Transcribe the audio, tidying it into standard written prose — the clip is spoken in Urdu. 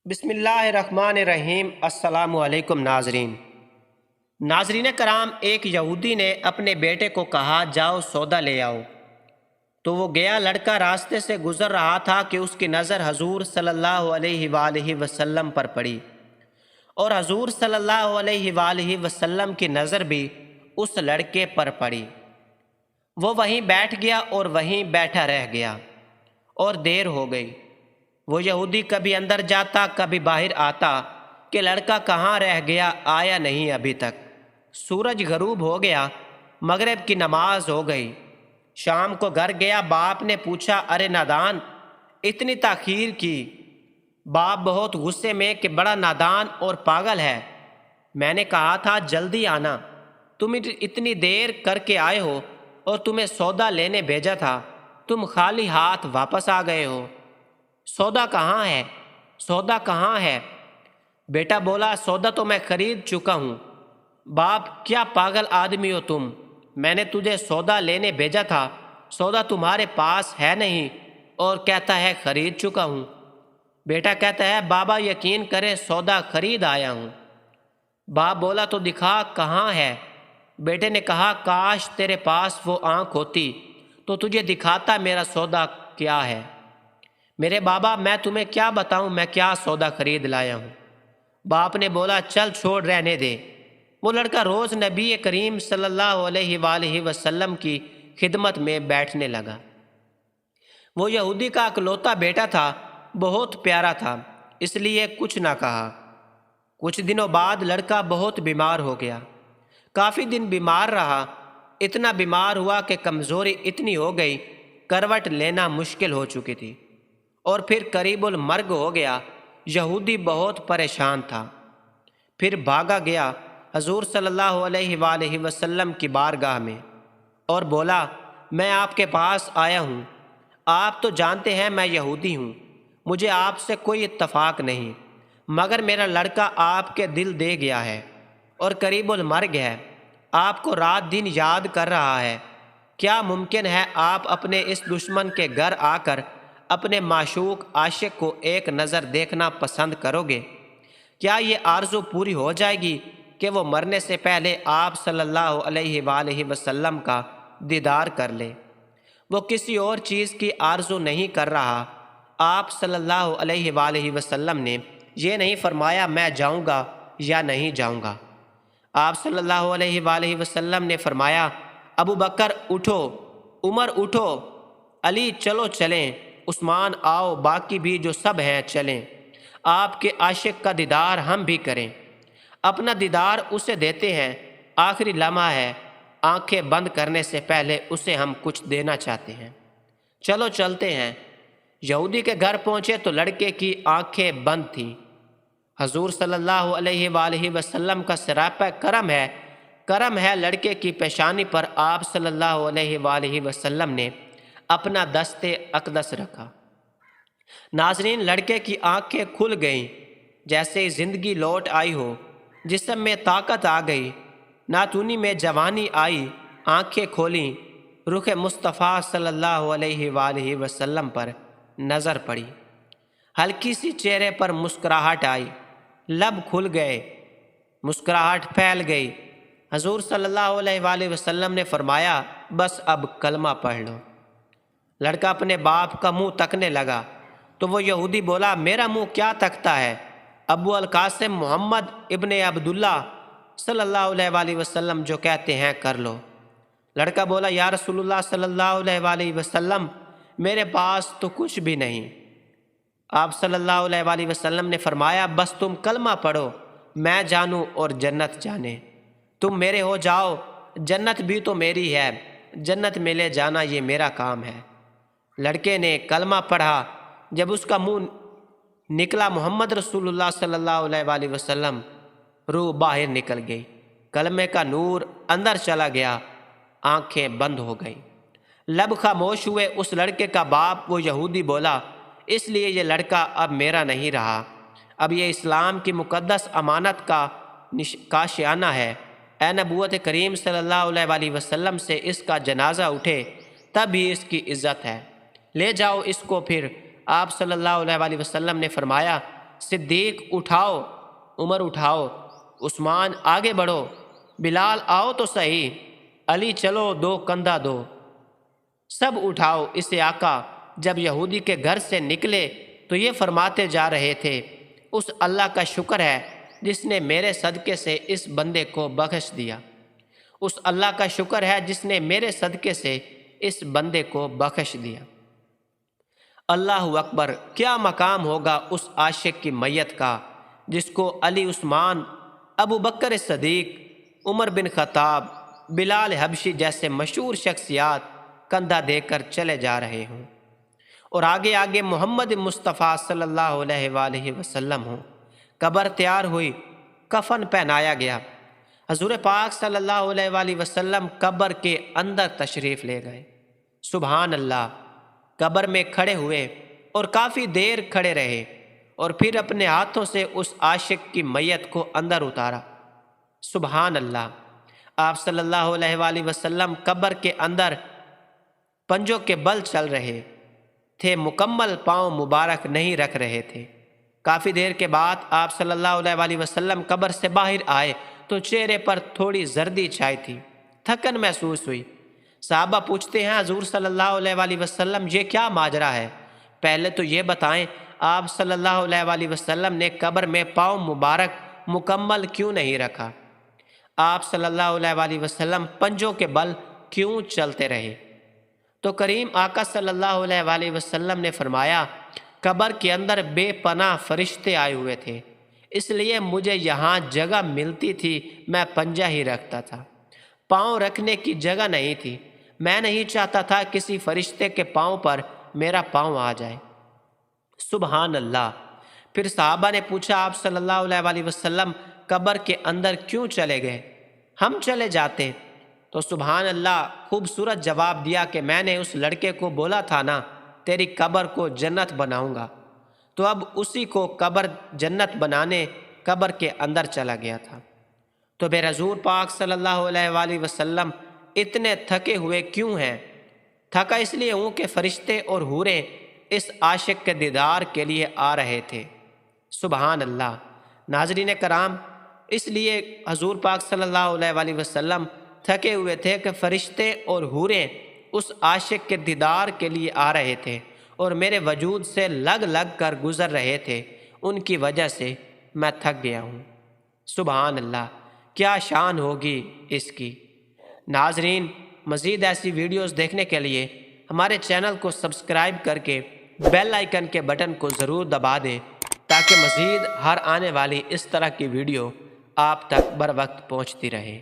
بسم اللہ الرحمن الرحیم۔ السلام علیکم ناظرین کرام، ایک یہودی نے اپنے بیٹے کو کہا جاؤ سودا لے آؤ، تو وہ گیا۔ لڑکا راستے سے گزر رہا تھا کہ اس کی نظر حضور صلی اللہ علیہ وآلہ وسلم پر پڑی، اور حضور صلی اللہ علیہ وآلہ وسلم کی نظر بھی اس لڑکے پر پڑی۔ وہ وہیں بیٹھ گیا اور وہیں بیٹھا رہ گیا، اور دیر ہو گئی۔ وہ یہودی کبھی اندر جاتا کبھی باہر آتا کہ لڑکا کہاں رہ گیا، آیا نہیں ابھی تک۔ سورج غروب ہو گیا، مغرب کی نماز ہو گئی۔ شام کو گھر گیا، باپ نے پوچھا ارے نادان اتنی تاخیر کی؟ باپ بہت غصے میں کہ بڑا نادان اور پاگل ہے، میں نے کہا تھا جلدی آنا، تم اتنی دیر کر کے آئے ہو، اور تمہیں سودا لینے بھیجا تھا، تم خالی ہاتھ واپس آ گئے ہو۔ سودا کہاں ہے؟ سودا کہاں ہے؟ بیٹا بولا سودا تو میں خرید چکا ہوں۔ باپ کیا پاگل آدمی ہو تم، میں نے تجھے سودا لینے بھیجا تھا، سودا تمہارے پاس ہے نہیں، اور کہتا ہے خرید چکا ہوں۔ بیٹا کہتا ہے بابا یقین کرے سودا خرید آیا ہوں۔ باپ بولا تو دکھا کہاں ہے؟ بیٹے نے کہا کاش تیرے پاس وہ آنکھ ہوتی تو تجھے دکھاتا میرا سودا کیا ہے۔ میرے بابا میں تمہیں کیا بتاؤں میں کیا سودا خرید لایا ہوں۔ باپ نے بولا چل چھوڑ رہنے دے۔ وہ لڑکا روز نبی کریم صلی اللہ علیہ وآلہ وسلم کی خدمت میں بیٹھنے لگا۔ وہ یہودی کا اکلوتا بیٹا تھا، بہت پیارا تھا، اس لیے کچھ نہ کہا۔ کچھ دنوں بعد لڑکا بہت بیمار ہو گیا، کافی دن بیمار رہا، اتنا بیمار ہوا کہ کمزوری اتنی ہو گئی کروٹ لینا مشکل ہو چکی تھی، اور پھر قریب المرگ ہو گیا۔ یہودی بہت پریشان تھا، پھر بھاگا گیا حضور صلی اللہ علیہ وآلہ وسلم کی بارگاہ میں اور بولا میں آپ کے پاس آیا ہوں، آپ تو جانتے ہیں میں یہودی ہوں، مجھے آپ سے کوئی اتفاق نہیں، مگر میرا لڑکا آپ کے دل دے گیا ہے اور قریب المرگ ہے، آپ کو رات دن یاد کر رہا ہے۔ کیا ممکن ہے آپ اپنے اس دشمن کے گھر آ کر اپنے معشوق عاشق کو ایک نظر دیکھنا پسند کرو گے؟ کیا یہ آرزو پوری ہو جائے گی کہ وہ مرنے سے پہلے آپ صلی اللہ علیہ وآلہ وسلم کا دیدار کر لے؟ وہ کسی اور چیز کی آرزو نہیں کر رہا۔ آپ صلی اللہ علیہ وآلہ وسلم نے یہ نہیں فرمایا میں جاؤں گا یا نہیں جاؤں گا۔ آپ صلی اللہ علیہ وآلہ وسلم نے فرمایا ابو بکر اٹھو، عمر اٹھو، علی چلو چلیں، عثمان آؤ، باقی بھی جو سب ہیں چلیں، آپ کے عاشق کا دیدار ہم بھی کریں۔ اپنا دیدار اسے دیتے ہیں، آخری لمحہ ہے، آنکھیں بند کرنے سے پہلے اسے ہم کچھ دینا چاہتے ہیں، چلو چلتے ہیں۔ یہودی کے گھر پہنچے تو لڑکے کی آنکھیں بند تھیں۔ حضور صلی اللہ علیہ وآلہ وسلم کا سراپا کرم ہے لڑکے کی پیشانی پر آپ صلی اللہ علیہ وآلہ وسلم نے اپنا دست اقدس رکھا۔ ناظرین لڑکے کی آنکھیں کھل گئیں جیسے زندگی لوٹ آئی ہو، جسم میں طاقت آ گئی، ناتونی میں جوانی آئی، آنکھیں کھولیں، رخ مصطفیٰ صلی اللہ علیہ وآلہ وسلم پر نظر پڑی، ہلکی سی چہرے پر مسکراہٹ آئی، لب کھل گئے، مسکراہٹ پھیل گئی۔ حضور صلی اللہ علیہ وآلہ وسلم نے فرمایا بس اب کلمہ پڑھ لو۔ لڑکا اپنے باپ کا منہ تکنے لگا تو وہ یہودی بولا میرا منہ کیا تکتا ہے، ابو القاسم محمد ابن عبداللہ صلی اللہ علیہ وآلہ وسلم جو کہتے ہیں کر لو۔ لڑکا بولا یا رسول اللہ صلی اللہ علیہ وآلہ وسلم میرے پاس تو کچھ بھی نہیں۔ آپ صلی اللہ علیہ وآلہ وسلم نے فرمایا بس تم کلمہ پڑھو، میں جانوں اور جنت جانے، تم میرے ہو جاؤ، جنت بھی تو میری ہے، جنت میں لے جانا یہ میرا کام ہے۔ لڑکے نے کلمہ پڑھا، جب اس کا منہ نکلا محمد رسول اللہ صلی اللہ علیہ وآلہ وسلم، روح باہر نکل گئی، کلمے کا نور اندر چلا گیا، آنکھیں بند ہو گئیں، لب خاموش ہوئے۔ اس لڑکے کا باپ وہ یہودی بولا اس لیے یہ لڑکا اب میرا نہیں رہا، اب یہ اسلام کی مقدس امانت کا شیانہ ہے، اے نبوت کریم صلی اللہ علیہ وآلہ وسلم سے اس کا جنازہ اٹھے تب ہی اس کی عزت ہے، لے جاؤ اس کو۔ پھر آپ صلی اللہ علیہ وآلہ وسلم نے فرمایا صدیق اٹھاؤ، عمر اٹھاؤ، عثمان آگے بڑھو، بلال آؤ تو صحیح، علی چلو دو کندھا دو، سب اٹھاؤ اسے آقا۔ جب یہودی کے گھر سے نکلے تو یہ فرماتے جا رہے تھے، اس اللہ کا شکر ہے جس نے میرے صدقے سے اس بندے کو بخش دیا، اس اللہ کا شکر ہے جس نے میرے صدقے سے اس بندے کو بخش دیا۔ اللہ اکبر! کیا مقام ہوگا اس عاشق کی میت کا جس کو علی، عثمان، ابو بکر صدیق، عمر بن خطاب، بلال حبشی جیسے مشہور شخصیات کندھا دے کر چلے جا رہے ہوں، اور آگے آگے محمد مصطفیٰ صلی اللہ علیہ وآلہ وسلم ہوں۔ قبر تیار ہوئی، کفن پہنایا گیا، حضور پاک صلی اللہ علیہ وآلہ وسلم قبر کے اندر تشریف لے گئے۔ سبحان اللہ! قبر میں کھڑے ہوئے اور کافی دیر کھڑے رہے، اور پھر اپنے ہاتھوں سے اس عاشق کی میت کو اندر اتارا۔ سبحان اللہ! آپ صلی اللہ علیہ وآلہ وسلم قبر کے اندر پنجوں کے بل چل رہے تھے، مکمل پاؤں مبارک نہیں رکھ رہے تھے۔ کافی دیر کے بعد آپ صلی اللہ علیہ وآلہ وسلم قبر سے باہر آئے تو چہرے پر تھوڑی زردی چھائی تھی، تھکن محسوس ہوئی۔ صحابہ پوچھتے ہیں، حضور صلی اللہ علیہ وآلہ وسلم یہ کیا ماجرا ہے؟ پہلے تو یہ بتائیں آپ صلی اللہ علیہ وآلہ وسلم نے قبر میں پاؤں مبارک مکمل کیوں نہیں رکھا؟ آپ صلی اللہ علیہ وآلہ وسلم پنجوں کے بل کیوں چلتے رہے؟ تو کریم آقا صلی اللہ علیہ وآلہ وسلم نے فرمایا، قبر کے اندر بے پناہ فرشتے آئے ہوئے تھے، اس لیے مجھے یہاں جگہ ملتی تھی میں پنجہ ہی رکھتا تھا، پاؤں رکھنے کی جگہ نہیں تھی۔ میں نہیں چاہتا تھا کسی فرشتے کے پاؤں پر میرا پاؤں آ جائے۔ سبحان اللہ! پھر صحابہ نے پوچھا، آپ صلی اللہ علیہ وآلہ وسلم قبر کے اندر کیوں چلے گئے؟ ہم چلے جاتے۔ تو سبحان اللہ خوبصورت جواب دیا کہ میں نے اس لڑکے کو بولا تھا نا تیری قبر کو جنت بناؤں گا، تو اب اسی کو قبر جنت بنانے قبر کے اندر چلا گیا تھا۔ تو پھر حضور پاک صلی اللہ علیہ وآلہ وسلم اتنے تھکے ہوئے کیوں ہیں؟ تھکا اس لیے ہوں کہ فرشتے اور حوریں اس عاشق کے دیدار کے لیے آ رہے تھے۔ سبحان اللہ! ناظرین کرام، اس لیے حضور پاک صلی اللہ علیہ وآلہ وسلم تھکے ہوئے تھے کہ فرشتے اور حوریں اس عاشق کے دیدار کے لیے آ رہے تھے اور میرے وجود سے لگ لگ کر گزر رہے تھے، ان کی وجہ سے میں تھک گیا ہوں۔ سبحان اللہ! کیا شان ہوگی اس کی۔ ناظرین، مزید ایسی ویڈیوز دیکھنے کے لیے ہمارے چینل کو سبسکرائب کر کے بیل آئیکن کے بٹن کو ضرور دبا دیں تاکہ مزید ہر آنے والی اس طرح کی ویڈیو آپ تک بر وقت پہنچتی رہے۔